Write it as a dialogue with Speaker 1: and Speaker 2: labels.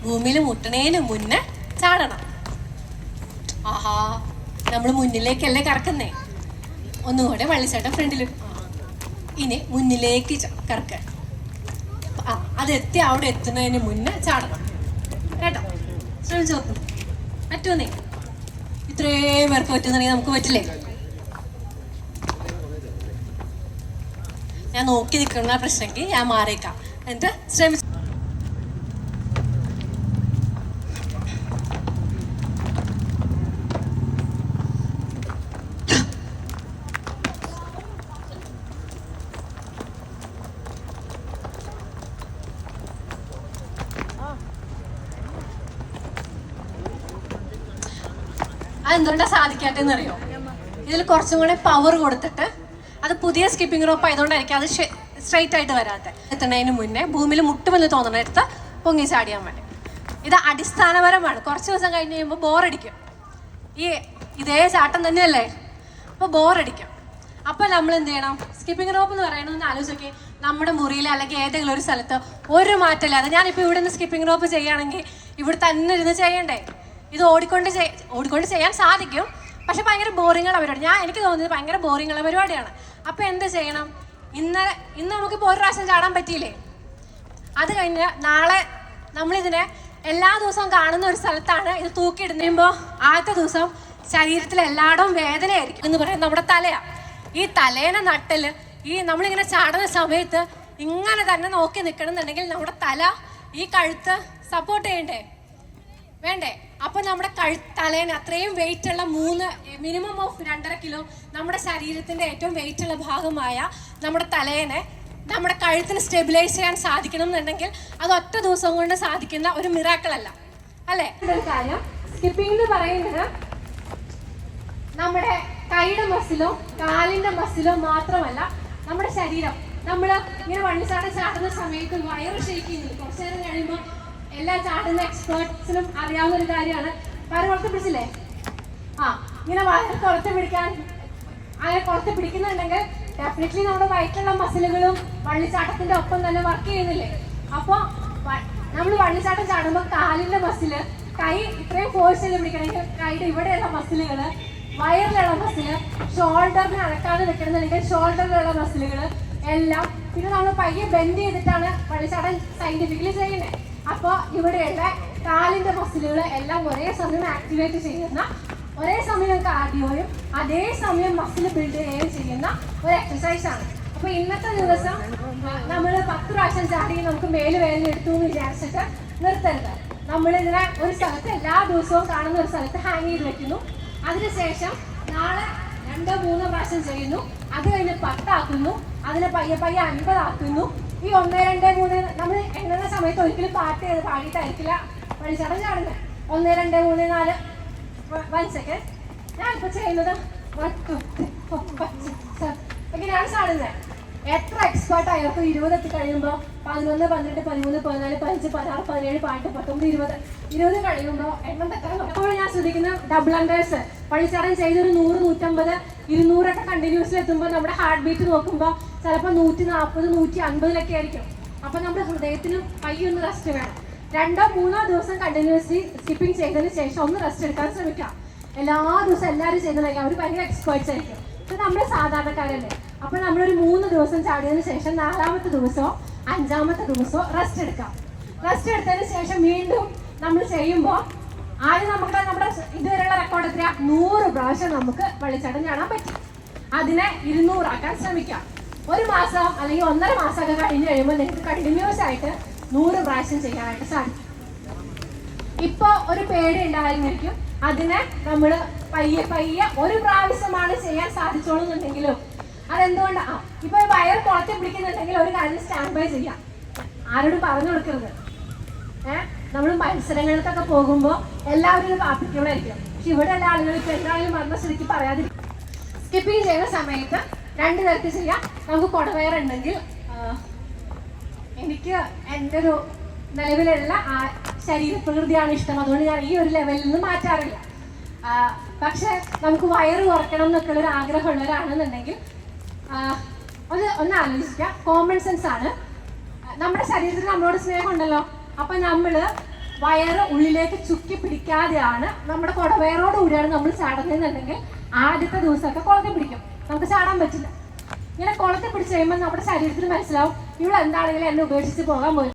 Speaker 1: ഭൂമിയിൽ മുട്ടണേന് മുന്നേ ചാടണം. ആഹാ, നമ്മൾ മുന്നിലേക്കല്ലേ കറക്കുന്നേ. ഒന്നുകൂടെ വള്ളിച്ചാട്ടം ഫ്രണ്ടിലും. ഇനി മുന്നിലേക്ക് കറക്ക. അതെത്തി അവിടെ എത്തുന്നതിന് മുന്നേ ചാടണം കേട്ടോ. ശ്രമിച്ചു നോക്കും. പറ്റുമെന്നേ. ഇത്രയും പേർക്ക് പറ്റുന്നുണ്ടെങ്കിൽ നമുക്ക് പറ്റില്ലേ? ഞാൻ നോക്കി നിൽക്കുന്ന പ്രശ്നമെങ്കിൽ ഞാൻ മാറിയേക്കാം. എന്നിട്ട് ശ്രമിച്ചു. അതെന്തുകൊണ്ടാ സാധിക്കാട്ടെന്ന് അറിയോ? ഇതിൽ കുറച്ചും കൂടെ പവർ കൊടുത്തിട്ട്, അത് പുതിയ സ്കിപ്പിംഗ് റോപ്പ് ആയതുകൊണ്ടായിരിക്കും അത് സ്ട്രൈറ്റ് ആയിട്ട് വരാത്ത. എത്തുന്നതിന് മുന്നേ ഭൂമിയിൽ മുട്ടുമെന്ന് തോന്നുന്നിടത്ത് പൊങ്ങി ചാടിയാൻ വേണ്ടി. ഇത് അടിസ്ഥാനപരമാണ്. കുറച്ച് ദിവസം കഴിഞ്ഞ് കഴിയുമ്പോൾ ബോറടിക്കും. ഇതേ ചാട്ടം തന്നെയല്ലേ, അപ്പോൾ ബോറടിക്കും. അപ്പോൾ നമ്മൾ എന്ത് ചെയ്യണം? സ്കിപ്പിംഗ് റോപ്പ് എന്ന് പറയുന്നത് ആലോചിച്ച് നമ്മുടെ മുറിയിൽ അല്ലെങ്കിൽ ഏതെങ്കിലും ഒരു സ്ഥലത്ത് ഒരു മാറ്റമില്ലാതെ, ഞാനിപ്പോൾ ഇവിടെ നിന്ന് സ്കിപ്പിംഗ് റോപ്പ് ചെയ്യുകയാണെങ്കിൽ ഇവിടെ തന്നെ ഇരുന്ന് ചെയ്യണ്ടേ? ഇത് ഓടിക്കൊണ്ട് ചെയ്യാൻ സാധിക്കും, പക്ഷെ ഭയങ്കര ബോറിങ്ങുള്ള പരിപാടി. എനിക്ക് തോന്നുന്നത് ഭയങ്കര ബോറിങ്ങുള്ള പരിപാടിയാണ്. അപ്പോൾ എന്ത് ചെയ്യണം? ഇന്ന് നമുക്കിപ്പോൾ ഒരു പ്രാവശ്യം ചാടാൻ പറ്റിയില്ലേ? അത് കഴിഞ്ഞ് നാളെ നമ്മളിതിനെ എല്ലാ ദിവസവും കാണുന്ന ഒരു സ്ഥലത്താണ് ഇത് തൂക്കിയിടുമ്പോൾ ആദ്യത്തെ ദിവസം ശരീരത്തിൽ എല്ലായിടവും വേദനയായിരിക്കും എന്ന് പറയുന്നത് നമ്മുടെ തലയാണ്. ഈ തലേനെ നട്ടല് നമ്മളിങ്ങനെ ചാടുന്ന സമയത്ത് ഇങ്ങനെ തന്നെ നോക്കി നിൽക്കണമെന്നുണ്ടെങ്കിൽ നമ്മുടെ തല ഈ കഴുത്ത് സപ്പോർട്ട് ചെയ്യണ്ടേ? വേണ്ടേ? അപ്പൊ നമ്മുടെ തലേന് അത്രയും വെയിറ്റ് ഉള്ള മിനിമം ഓഫ് 2.5 കിലോ നമ്മുടെ ശരീരത്തിന്റെ ഏറ്റവും വെയിറ്റ് ഉള്ള ഭാഗമായ നമ്മുടെ തലേനെ നമ്മുടെ കഴുത്തിന് സ്റ്റെബിലൈസ് ചെയ്യാൻ സാധിക്കണം എന്നുണ്ടെങ്കിൽ അത് ഒറ്റ ദിവസം കൊണ്ട് സാധിക്കുന്ന ഒരു മിറാക്കിൾ അല്ല, അല്ലേ? ഒരു കാര്യം, സ്കിപ്പിംഗ് എന്ന് പറയുന്നത് നമ്മുടെ കൈയുടെ മസിലോ കാലിന്റെ മസിലോ മാത്രമല്ല, നമ്മുടെ ശരീരം. നമ്മൾ ഇങ്ങനെ വള്ളിച്ചാട്ടം ചാടുന്ന സമയത്ത് വയറ് ഷേക്ക് ചെയ്യുന്നത് കുറച്ചു നേരം കഴിയുമ്പോൾ എല്ലാ ചാടുന്ന എക്സ്പേർട്സിനും അറിയാവുന്ന ഒരു കാര്യമാണ്. വയറ് കുളത്ത് പിടിച്ചില്ലേ? ഇങ്ങനെ വയറ് കുളത്ത് പിടിക്കാൻ, അങ്ങനെ കുളത്ത് പിടിക്കുന്നുണ്ടെങ്കിൽ ഡെഫിനറ്റ്ലി നമ്മുടെ വയറ്റിലുള്ള മസിലുകളും വള്ളിച്ചാട്ടത്തിന്റെ ഒപ്പം തന്നെ വർക്ക് ചെയ്യുന്നില്ലേ? അപ്പോൾ നമ്മൾ വള്ളിച്ചാട്ടം ചാടുമ്പോൾ കാലിന്റെ മസില്, കൈ ഇത്രയും ഫോഴ്സ് ചെയ്ത് പിടിക്കണമെങ്കിൽ കൈയുടെ ഇവിടെയുള്ള മസിലുകൾ, വയറിലുള്ള മസില്, ഷോൾഡറിന് അനക്കാതെ നിൽക്കണമെന്നുണ്ടെങ്കിൽ ഷോൾഡറിലുള്ള മസിലുകൾ എല്ലാം. പിന്നെ നമ്മൾ പയ്യെ ബെൻഡ് ചെയ്തിട്ടാണ് വള്ളിച്ചാട്ടം സയന്റിഫിക്കലി ചെയ്യുന്നത്. അപ്പോൾ ഇവിടെയുള്ള കാലിന്റെ മസിലുകൾ എല്ലാം ഒരേ സമയം ആക്ടിവേറ്റ് ചെയ്യുന്ന, ഒരേ സമയം കാർഡിയോയും അതേ സമയം മസിൽ ബിൽഡ് ചെയ്യുകയും ചെയ്യുന്ന ഒരു എക്സസൈസാണ്. അപ്പോൾ ഇന്നത്തെ ദിവസം നമ്മൾ 10 പ്രാവശ്യം ചാടി നമുക്ക് മേല് വേദന എടുത്തു എന്ന് വിചാരിച്ചിട്ട് നിർത്തരുത്. നമ്മളിതിനെ ഒരു സ്ഥലത്ത് എല്ലാ ദിവസവും കാണുന്ന ഒരു സ്ഥലത്ത് ഹാങ് ചെയ്ത് വെക്കുന്നു. അതിനുശേഷം നാളെ 2-3 പ്രാവശ്യം ചെയ്യുന്നു. അത് കഴിഞ്ഞ് 10 ആക്കുന്നു. അതിനെ പയ്യെ 50 ആക്കുന്നു. ഈ 1, 2, 3 നമ്മൾ എണ്ണുന്ന സമയത്ത് ഒരിക്കലും പാടിയിട്ടായിരിക്കില്ല വള്ളിച്ചാട്ടം ചാടുന്നത്. 1, 2, 3, 4 1 സെക്കൻഡ്. ഞാൻ ഇപ്പൊ ചെയ്യുന്നത് 1, 2, 3, 4, 5, 6, 7 ഇങ്ങനെയാണ് ചാടുന്നത്. എത്ര എക്സ്പേർട്ട് ആയപ്പോൾ 20 എത്തി കഴിയുമ്പോൾ 11, 12, 13, 14, 15, 16, 17, 18, 19, 20 കഴിയുമ്പോൾ എണ്ണം തെറ്റാൻ. അപ്പോൾ ഞാൻ ശ്രദ്ധിക്കുന്ന ഡബിൾ അണ്ടേഴ്സ് വള്ളിച്ചാട്ടം ചെയ്തൊരു 100, 150, 200 ഒക്കെ കണ്ടിന്യൂസ്ലി എത്തുമ്പോൾ നമ്മുടെ ഹാർട്ട് ബീറ്റ് നോക്കുമ്പോൾ ചിലപ്പോൾ 140, 150 ആയിരിക്കും. അപ്പോൾ നമ്മുടെ ഹൃദയത്തിനും പയ്യൊന്ന് റെസ്റ്റ് വേണം. 2-3 ദിവസം കണ്ടിന്യൂസ്ലി സ്കിപ്പിംഗ് ചെയ്തതിന് ശേഷം ഒന്ന് റെസ്റ്റ് എടുക്കാൻ ശ്രമിക്കാം. എല്ലാ ദിവസവും എല്ലാവരും ചെയ്തതായിരിക്കും, അവർ ഭയങ്കര എക്സ്പേർട്സ് ആയിരിക്കും. ഇത് നമ്മൾ സാധാരണക്കാരല്ലേ. അപ്പോൾ നമ്മളൊരു 3 ദിവസം ചാടിയതിന് ശേഷം 4ാമത്തെ ദിവസമോ 5ാമത്തെ ദിവസമോ റെസ്റ്റ് എടുക്കാം. റെസ്റ്റ് എടുത്തതിന് ശേഷം വീണ്ടും നമ്മൾ ചെയ്യുമ്പോൾ ആദ്യം നമ്മുടെ ഇതുവരെയുള്ള റെക്കോർഡ് എത്രയാ? 100 പ്രാവശ്യം നമുക്ക് വള്ളിച്ചാട്ടം ചാടാൻ പറ്റും. അതിനെ 200 ആക്കാൻ ശ്രമിക്കാം. ഒരു മാസം അല്ലെങ്കിൽ 1.5 മാസമൊക്കെ കഴിഞ്ഞ് കഴിയുമ്പോൾ നിങ്ങൾക്ക് കണ്ടിന്യൂസ് ആയിട്ട് 100 പ്രാവശ്യം ചെയ്യാനായിട്ട് സാധിക്കും. ഇപ്പോൾ ഒരു പേടി ഉണ്ടായിരുന്നിരിക്കും. അതിനെ നമ്മൾ പയ്യെ ഒരു പ്രാവശ്യമാണ് ചെയ്യാൻ സാധിച്ചോളുന്നുണ്ടെങ്കിലും അതെന്തുകൊണ്ടാണ്? ഇപ്പൊ വയർ കുളത്തി പിടിക്കുന്നുണ്ടെങ്കിൽ ഒരു കാര്യം സ്റ്റാൻഡ് ബൈ ചെയ്യാം. ആരോടും പറഞ്ഞു കൊടുക്കരുത്. നമ്മൾ മത്സരങ്ങൾക്കൊക്കെ പോകുമ്പോൾ എല്ലാവരും ഇത് ആപ്ലിക്കബിൾ ആയിരിക്കും. പക്ഷെ ഇവിടെ എല്ലാ ആളുകളും ഇപ്പൊ എന്തായാലും പറഞ്ഞ സ്ഥിതിക്ക് പറയാതിരിക്കും. സ്കിപ്പിംഗ് ചെയ്യുന്ന സമയത്ത് 2 തരത്തിൽ ചെയ്യാം. നമുക്ക് കുടവയർ ഉണ്ടെങ്കിൽ, എനിക്ക് എൻ്റെ ഒരു നിലവിലുള്ള ശരീരപ്രകൃതിയാണ് ഇഷ്ടം, അതുകൊണ്ട് ഞാൻ ഈ ഒരു ലെവലിൽ നിന്ന് മാറ്റാറില്ല. പക്ഷെ നമുക്ക് വയറ് കുറയ്ക്കണം എന്നൊക്കെ ഉള്ളൊരു ആഗ്രഹമുള്ളവരാണെന്നുണ്ടെങ്കിൽ ഒന്ന് ആലോചിക്കുക. കോമൺ സെൻസ് ആണ്. നമ്മുടെ ശരീരത്തിൽ നമ്മളോട് സ്നേഹം ഉണ്ടല്ലോ. അപ്പം നമ്മൾ വയറ് ഉള്ളിലേക്ക് ചുക്കി പിടിക്കാതെയാണ് നമ്മുടെ കുടവയറോട് കൂടിയാണ് നമ്മൾ ചാടുന്നതെന്നുണ്ടെങ്കിൽ ആദ്യത്തെ ദിവസമൊക്കെ കുളത്തിൽ പിടിക്കും, നമുക്ക് ചാടാൻ പറ്റില്ല. ഇങ്ങനെ കുളത്തിൽ പിടിച്ച് കഴിയുമ്പോൾ നമ്മുടെ ശരീരത്തിന് മനസ്സിലാവും ഇവിടെ എന്താണെങ്കിലും എന്നെ ഉപേക്ഷിച്ച് പോകാൻ പോയി.